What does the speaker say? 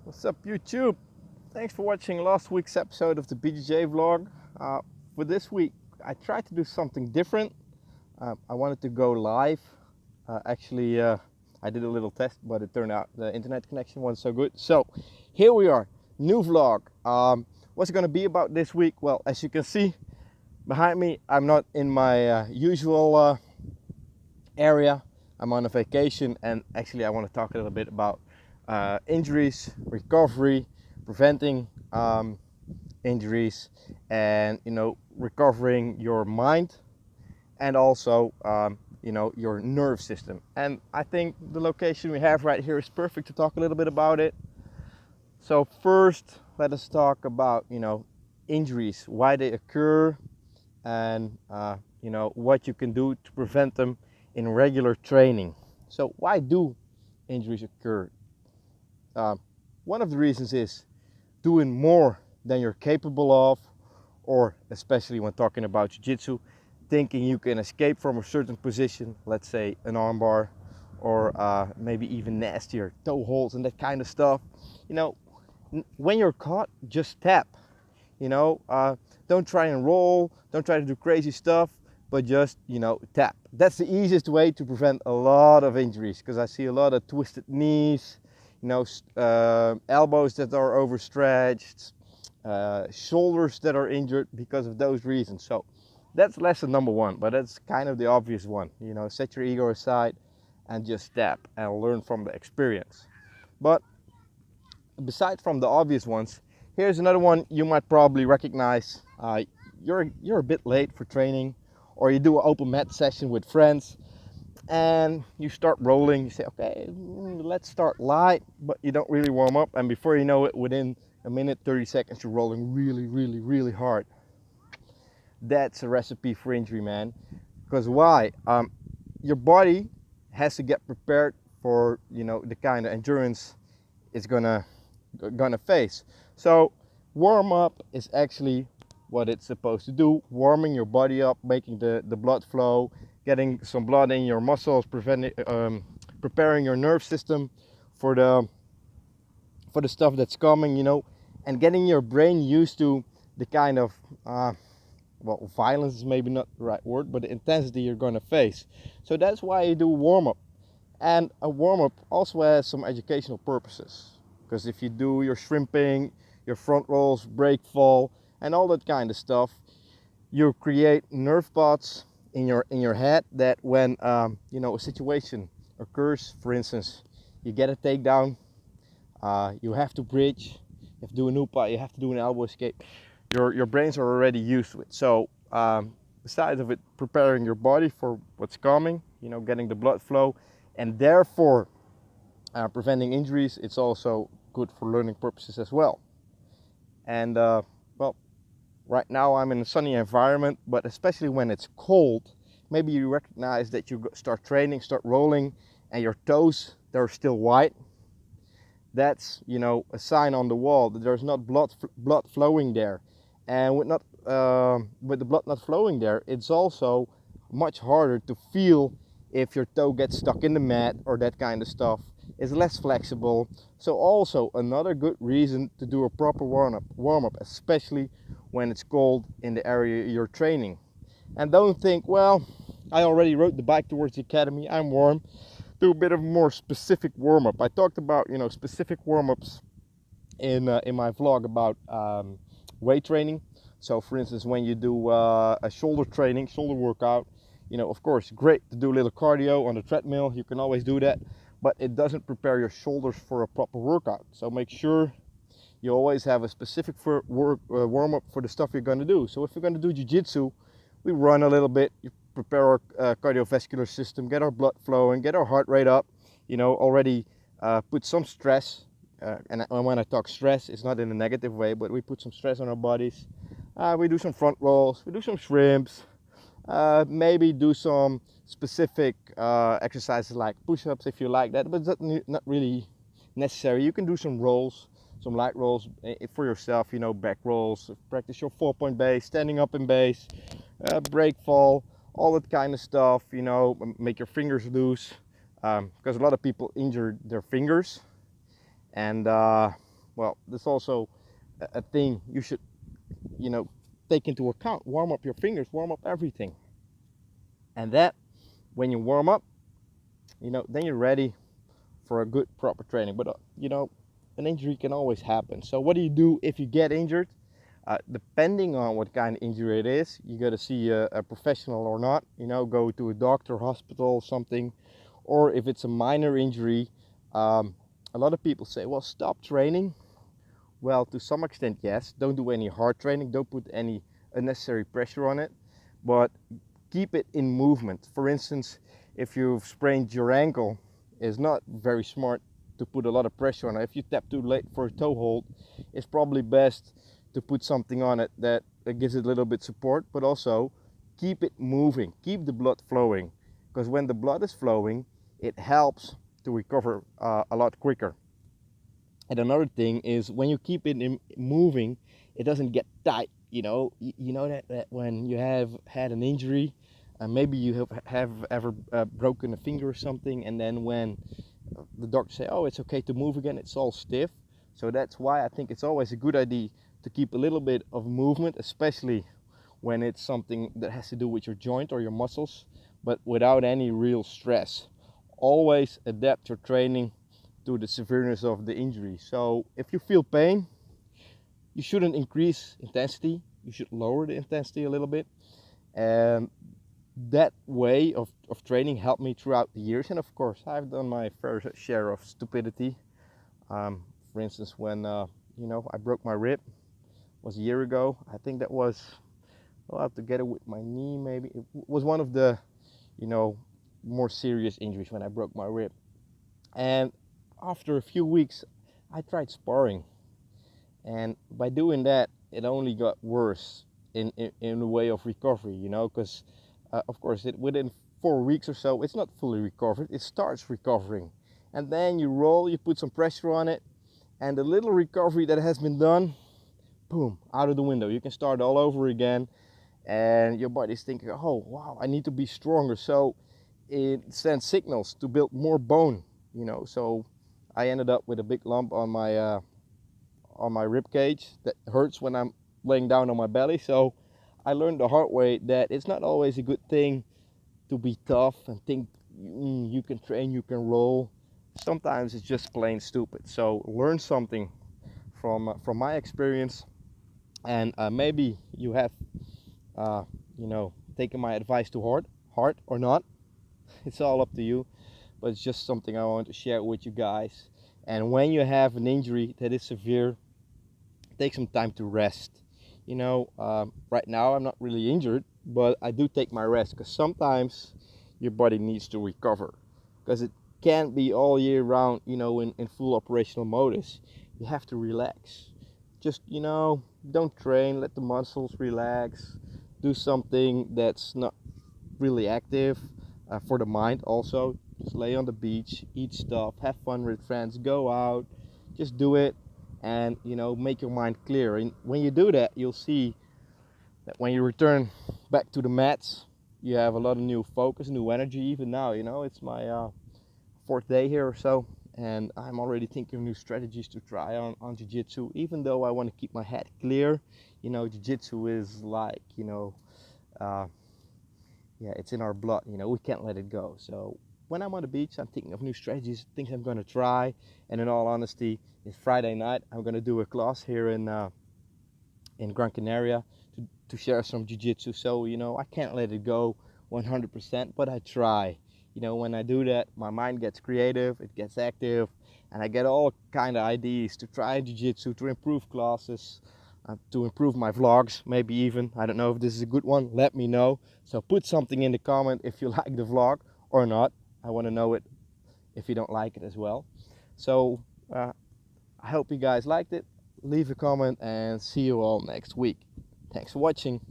What's up, YouTube? Thanks for watching last week's episode of the BJJ vlog. For this week, I tried to do something different. I wanted to go live. I did a little test, but it turned out the internet connection wasn't so good. So here we are, new vlog. What's it going to be about this week? Well, as you can see behind me, I'm not in my usual area. I'm on a vacation, and actually I want to talk a little bit about injuries, recovery, preventing injuries, and recovering your mind, and also your nerve system. And I think the location we have right here is perfect to talk a little bit about it. So first, let us talk about injuries, why they occur, and what you can do to prevent them in regular training. So why do injuries occur? One of the reasons is doing more than you're capable of, or especially when talking about Jiu Jitsu, thinking you can escape from a certain position, let's say an armbar, or maybe even nastier toe holds and that kind of stuff. When you're caught, just tap. Don't try and roll, don't try to do crazy stuff, but just tap. That's the easiest way to prevent a lot of injuries, because I see a lot of twisted knees, elbows that are overstretched, shoulders that are injured because of those reasons. So that's lesson number one, but that's kind of the obvious one. Set your ego aside and just tap and learn from the experience. But beside from the obvious ones, here's another one you might probably recognize. You're a bit late for training, or you do an open mat session with friends, and you start rolling. You say, okay, let's start light, but you don't really warm up, and before you know it, within a minute 30 seconds you're rolling really hard. That's a recipe for injury, man. Because why? Your body has to get prepared for the kind of endurance it's gonna face. So warm up is actually what it's supposed to do, warming your body up, making the blood flow, getting some blood in your muscles, preparing your nerve system for the stuff that's coming, and getting your brain used to the kind of violence is maybe not the right word, but the intensity you're going to face. So that's why you do warm-up. And a warm-up also has some educational purposes, because if you do your shrimping, your front rolls, break fall, and all that kind of stuff, you create nerve spots in your head that when a situation occurs, for instance, you get a takedown, you have to bridge, you have to do an upa, you have to do an elbow escape, your brains are already used to it. So besides of it preparing your body for what's coming, getting the blood flow, and therefore preventing injuries, it's also good for learning purposes as well. And right now I'm in a sunny environment, but especially when it's cold, maybe you recognize that you start training, start rolling, and your toes, they're still white. That's a sign on the wall that there's not blood flowing there. And with the blood not flowing there, it's also much harder to feel if your toe gets stuck in the mat or that kind of stuff. It's less flexible. So also another good reason to do a proper warm-up, especially when it's cold in the area you're training. And don't think, well, I already rode the bike towards the academy, I'm warm. Do a bit of more specific warm-up. I talked about specific warm-ups in my vlog about weight training. So for instance, when you do a shoulder workout, of course, great to do a little cardio on the treadmill. You can always do that, but it doesn't prepare your shoulders for a proper workout. So make sure you always have a specific warm-up for the stuff you're going to do. So if you're going to do Jiu Jitsu, we run a little bit, you prepare our cardiovascular system, get our blood flowing, get our heart rate up, already put some stress. And when I talk stress, it's not in a negative way, but we put some stress on our bodies. We do some front rolls, we do some shrimps, maybe do some specific exercises like push-ups if you like that, but that's not really necessary. You can do some rolls, some light rolls for yourself, back rolls, practice your 4-point base, standing up in base, break fall, all that kind of stuff, make your fingers loose, because a lot of people injure their fingers, and Well, that's also a thing you should, take into account. Warm up your fingers, warm up everything. And that, when you warm up, then you're ready for a good proper training. But an injury can always happen. So what do you do if you get injured? Depending on what kind of injury it is, you got to see a professional or not. Go to a doctor, hospital, something. Or if it's a minor injury, a lot of people say, well, stop training. Well, to some extent, yes. Don't do any hard training. Don't put any unnecessary pressure on it. But keep it in movement. For instance, if you've sprained your ankle, it's not very smart to put a lot of pressure on it. If you tap too late for a toe hold, it's probably best to put something on it that gives it a little bit support, but also keep it moving, keep the blood flowing, because when the blood is flowing, it helps to recover a lot quicker. And another thing is, when you keep it moving, it doesn't get tight. You know that when you have had an injury, maybe you have ever broken a finger or something, and then when the doctor say, oh, it's okay to move again, it's all stiff. So that's why I think it's always a good idea to keep a little bit of movement, especially when it's something that has to do with your joint or your muscles, but without any real stress. Always adapt your training to the severeness of the injury. So if you feel pain, you shouldn't increase intensity, you should lower the intensity a little bit. And that way of training helped me throughout the years. And of course, I've done my fair share of stupidity. For instance, when I broke my rib, was a year ago. I think that was, together with my knee, maybe. It was one of the, more serious injuries when I broke my rib. And after a few weeks, I tried sparring. And by doing that, it only got worse in the way of recovery, because, of course, within 4 weeks or so, it's not fully recovered. It starts recovering. And then you roll, you put some pressure on it, and the little recovery that has been done, boom, out of the window. You can start all over again, and your body's thinking, oh wow, I need to be stronger. So it sends signals to build more bone, So I ended up with a big lump on my rib cage that hurts when I'm laying down on my belly. So I learned the hard way that it's not always a good thing to be tough and think you can train, you can roll. Sometimes it's just plain stupid. So learn something from my experience. And maybe you have, taken my advice to heart or not. It's all up to you. But it's just something I want to share with you guys. And when you have an injury that is severe, take some time to rest. Right now I'm not really injured, but I do take my rest because sometimes your body needs to recover. Because it can't be all year round, in full operational modus. You have to relax. Just, don't train, let the muscles relax. Do something that's not really active for the mind also. Just lay on the beach, eat stuff, have fun with friends, go out, just do it and, make your mind clear. And when you do that, you'll see that when you return back to the mats, you have a lot of new focus, new energy. Even now, it's my 4th day here or so. And I'm already thinking of new strategies to try on Jiu Jitsu, even though I want to keep my head clear. Jiu Jitsu is like, it's in our blood, we can't let it go. So when I'm on the beach, I'm thinking of new strategies, things I'm going to try. And in all honesty, it's Friday night. I'm going to do a class here in Gran Canaria to share some Jiu Jitsu. So, I can't let it go 100%, but I try. When I do that, my mind gets creative, it gets active, and I get all kind of ideas to try Jiu-Jitsu, to improve classes, to improve my vlogs, maybe even. I don't know if this is a good one, let me know. So put something in the comment if you like the vlog or not. I want to know it if you don't like it as well. So I hope you guys liked it. Leave a comment and see you all next week. Thanks for watching.